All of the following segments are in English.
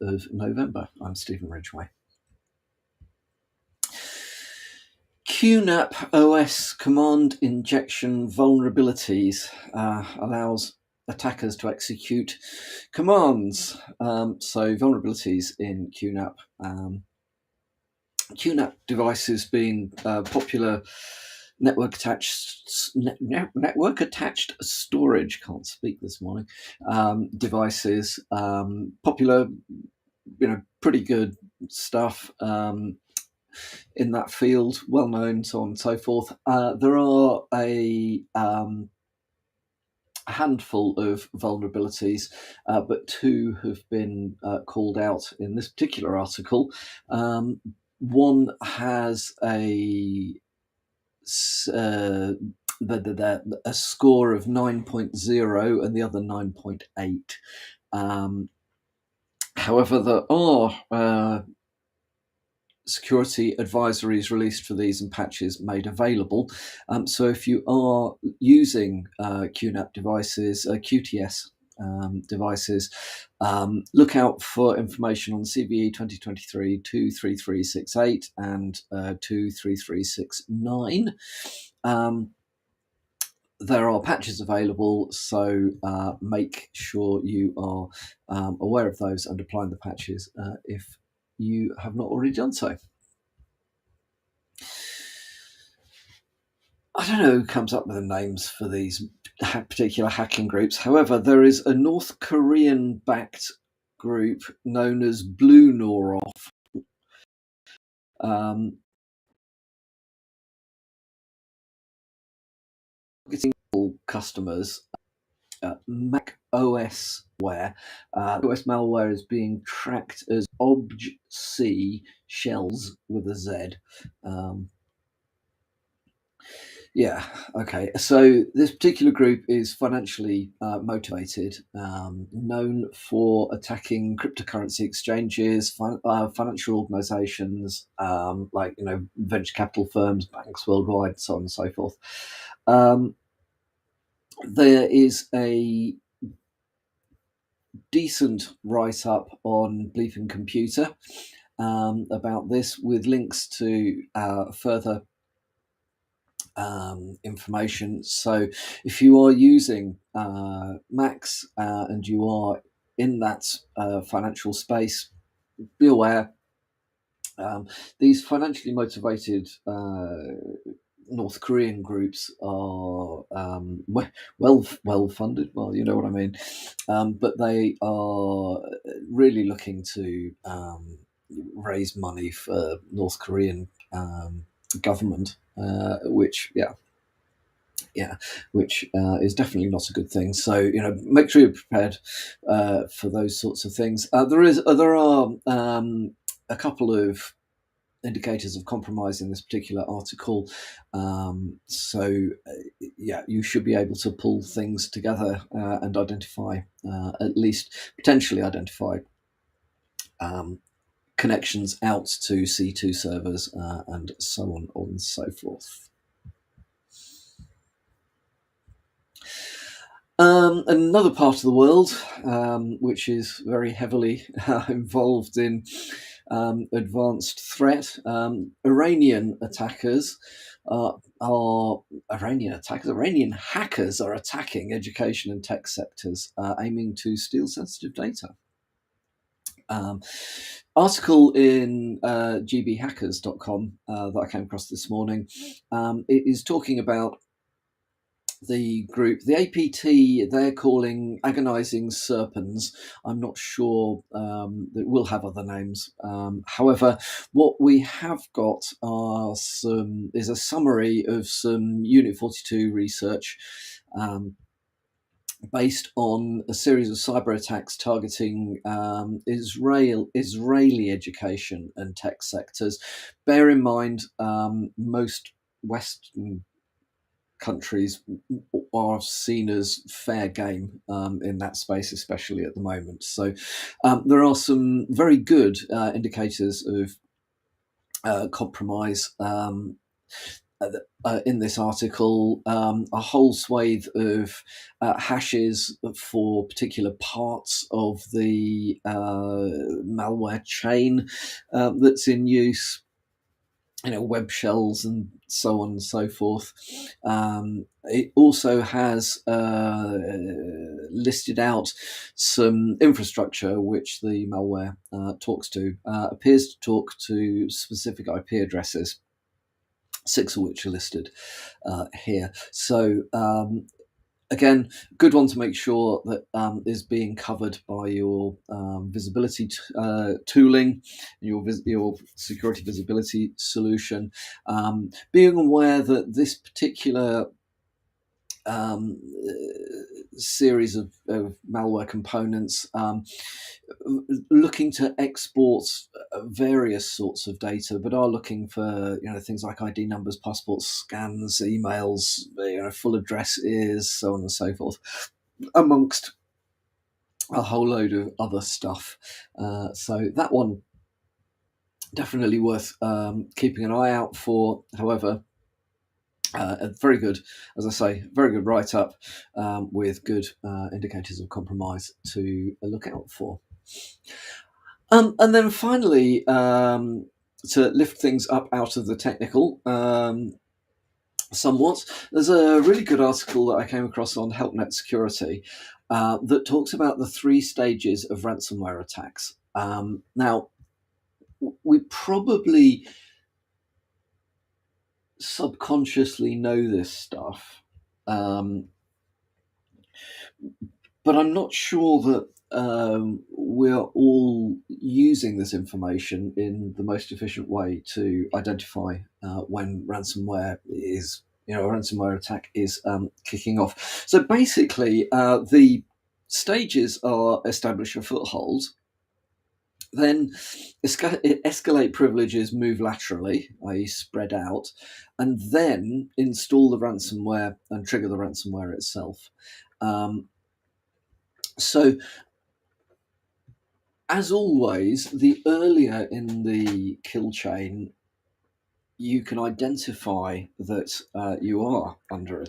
of November. I'm Stephen Ridgway. QNAP OS command injection vulnerabilities allows attackers to execute commands. So vulnerabilities in QNAP. QNAP devices being popular network attached storage, can't speak this morning, devices, popular, pretty good stuff in that field, well known, so on and so forth. There are a handful of vulnerabilities, but two have been called out in this particular article. One has a score of 9.0 and the other 9.8. However, there are security advisories released for these and patches made available. So if you are using QNAP devices, QTS devices, look out for information on CVE 2023-23368 and 23369. There are patches available, so make sure you are aware of those and applying the patches if you have not already done so. I don't know who comes up with the names for these particular hacking groups. However, there is a North Korean-backed group known as Blue Norov. Targeting customers. Mac OS malware. OS malware is being tracked as OBJ-C shells with a Z. Yeah, okay. So this particular group is financially motivated, known for attacking cryptocurrency exchanges, financial organizations, like, venture capital firms, banks worldwide, so on and so forth. There is a decent write-up on Bleeping Computer about this, with links to further information. So if you are using Macs and you are in that financial space, be aware. These financially motivated North Korean groups are well funded. Well, you know what I mean. But they are really looking to raise money for North Korean government, which is definitely not a good thing. So make sure you're prepared for those sorts of things. There are a couple of indicators of compromise in this particular article. You should be able to pull things together and identify, at least potentially identify, connections out to C2 servers and so on and so forth. Another part of the world which is very heavily involved in advanced threat. Iranian hackers are attacking education and tech sectors, aiming to steal sensitive data. Article in gbhackers.com that I came across this morning. It is talking about the group, the APT, they're calling Agonizing Serpents. I'm not sure, that will have other names. However, what we have got is a summary of some Unit 42 research based on a series of cyber attacks targeting Israeli education and tech sectors. Bear in mind, most Western countries are seen as fair game in that space, especially at the moment. So there are some very good indicators of compromise. in this article a whole swathe of hashes for particular parts of the malware chain that's in use, web shells and so on and so forth. It also has listed out some infrastructure which the malware appears to talk to specific IP addresses, 6 of which are listed here. So again, good one to make sure that is being covered by your visibility tooling, your security visibility solution. Being aware that this particular series of malware components looking to export various sorts of data, but are looking for things like ID numbers, passports, scans, emails, full addresses, so on and so forth, amongst a whole load of other stuff. So that one definitely worth keeping an eye out for. However, very good, as I say, very good write-up with good indicators of compromise to look out for. And then finally, to lift things up out of the technical somewhat, there's a really good article that I came across on HelpNet Security that talks about the 3 stages of ransomware attacks. Now, we probably subconsciously know this stuff, but I'm not sure that we're all using this information in the most efficient way to identify when ransomware is, a ransomware attack is kicking off. So basically, the stages are establish a foothold, then escalate privileges, move laterally, i.e. spread out, and then install the ransomware and trigger the ransomware itself. So, as always, the earlier in the kill chain you can identify that you are under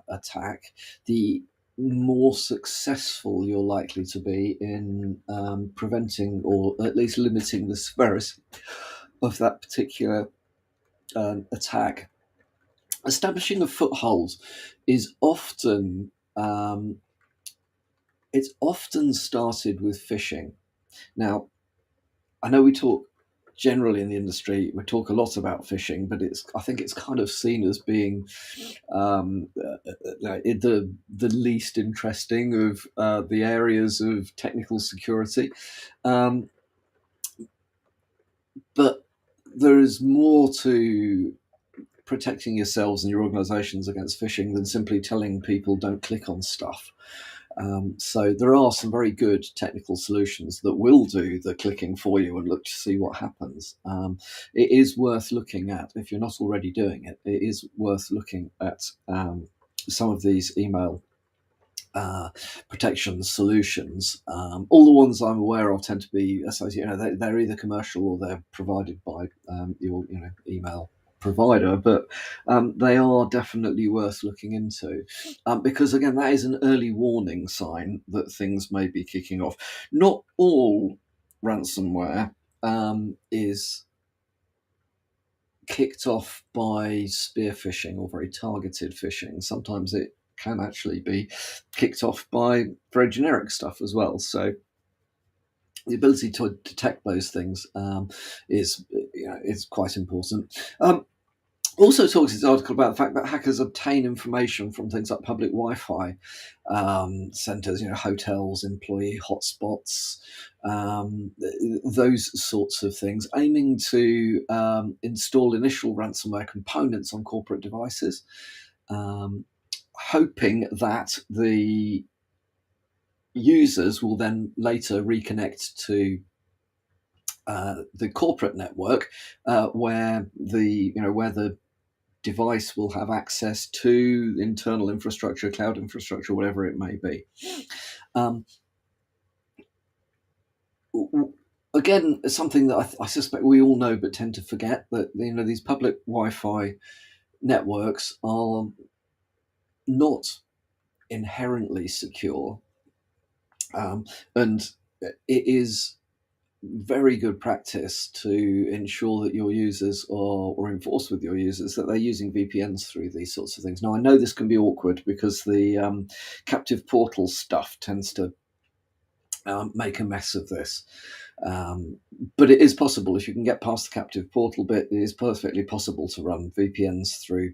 attack, the more successful you're likely to be in preventing or at least limiting the severity of that particular attack. Establishing a foothold is often it's often started with phishing. Now, I know we talk generally in the industry, we talk a lot about phishing, but I think it's kind of seen as being the least interesting of the areas of technical security. But there is more to protecting yourselves and your organizations against phishing than simply telling people don't click on stuff. So there are some very good technical solutions that will do the clicking for you and look to see what happens. It is worth looking at, if you're not already doing it, it is worth looking at some of these email protection solutions. All the ones I'm aware of tend to be associated, they're either commercial or they're provided by your email provider, but they are definitely worth looking into because again that is an early warning sign that things may be kicking off. Not all ransomware is kicked off by spear phishing or very targeted phishing. Sometimes it can actually be kicked off by very generic stuff as well. So the ability to detect those things is quite important. Also talks in this article about the fact that hackers obtain information from things like public Wi-Fi centres, hotels, employee hotspots, those sorts of things, aiming to install initial ransomware components on corporate devices, hoping that the users will then later reconnect to the corporate network, where the device will have access to internal infrastructure, cloud infrastructure, whatever it may be. Again, something that I suspect we all know but tend to forget, that these public Wi-Fi networks are not inherently secure, and it is very good practice to ensure that your users or enforce with your users that they're using VPNs through these sorts of things. Now, I know this can be awkward because the captive portal stuff tends to make a mess of this. But it is possible. If you can get past the captive portal bit, it is perfectly possible to run VPNs through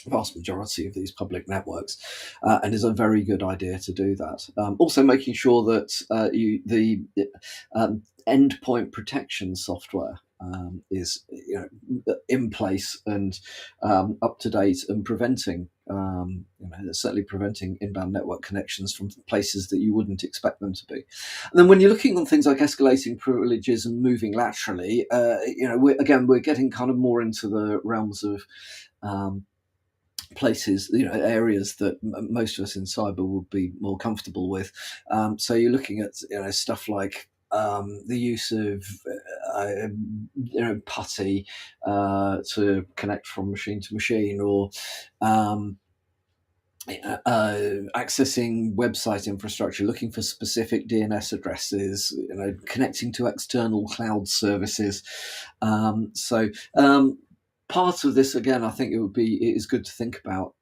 vast majority of these public networks, and is a very good idea to do that. Also, making sure that the endpoint protection software is in place and up to date, and preventing certainly preventing inbound network connections from places that you wouldn't expect them to be. And then when you're looking on things like escalating privileges and moving laterally, we're getting kind of more into the realms of places, areas that most of us in cyber would be more comfortable with. So you're looking at stuff like the use of PuTTY to connect from machine to machine, or accessing website infrastructure, looking for specific DNS addresses, connecting to external cloud services. Part of this, again, I think it is good to think about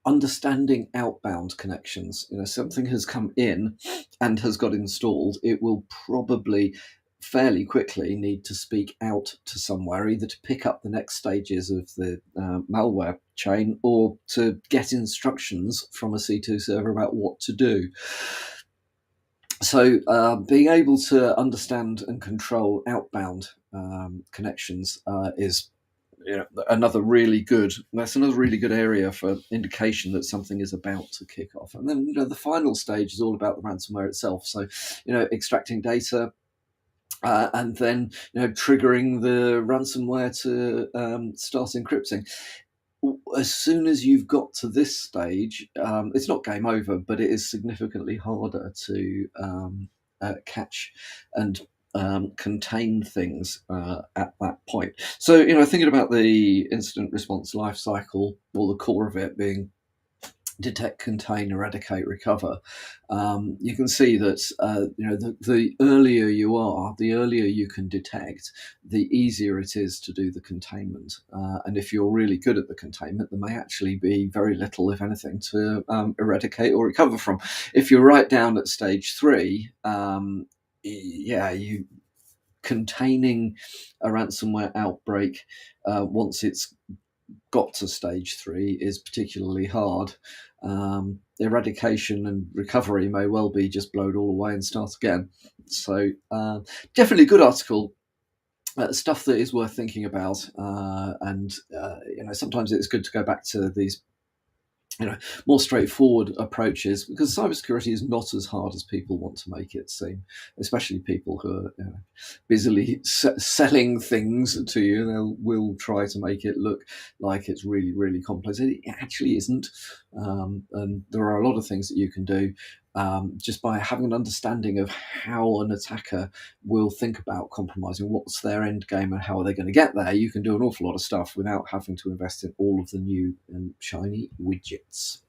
understanding outbound connections. Something has come in and has got installed, it will probably fairly quickly need to speak out to somewhere, either to pick up the next stages of the malware chain or to get instructions from a C2 server about what to do. So being able to understand and control outbound connections is another really good area for indication that something is about to kick off. And then the final stage is all about the ransomware itself. So extracting data, and then triggering the ransomware to start encrypting. As soon as you've got to this stage, it's not game over, but it is significantly harder to catch and contain things at that point. So, thinking about the incident response lifecycle, or the core of it being detect, contain, eradicate, recover, you can see that the earlier you are, the earlier you can detect, the easier it is to do the containment. And if you're really good at the containment, there may actually be very little, if anything, to eradicate or recover from. If you're right down at stage 3, you containing a ransomware outbreak once it's got to stage 3 is particularly hard. Eradication and recovery may well be just blowed all away and start again. So definitely a good article. Stuff that is worth thinking about, and sometimes it's good to go back to these more straightforward approaches, because cybersecurity is not as hard as people want to make it seem, especially people who are busily selling things to you. They will try to make it look like it's really, really complex. It actually isn't. And there are a lot of things that you can do just by having an understanding of how an attacker will think about compromising, what's their end game, and how are they going to get there. You can do an awful lot of stuff without having to invest in all of the new and shiny widgets.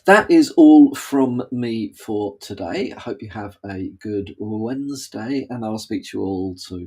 That is all from me for today. I hope you have a good Wednesday, and I'll speak to you all tomorrow.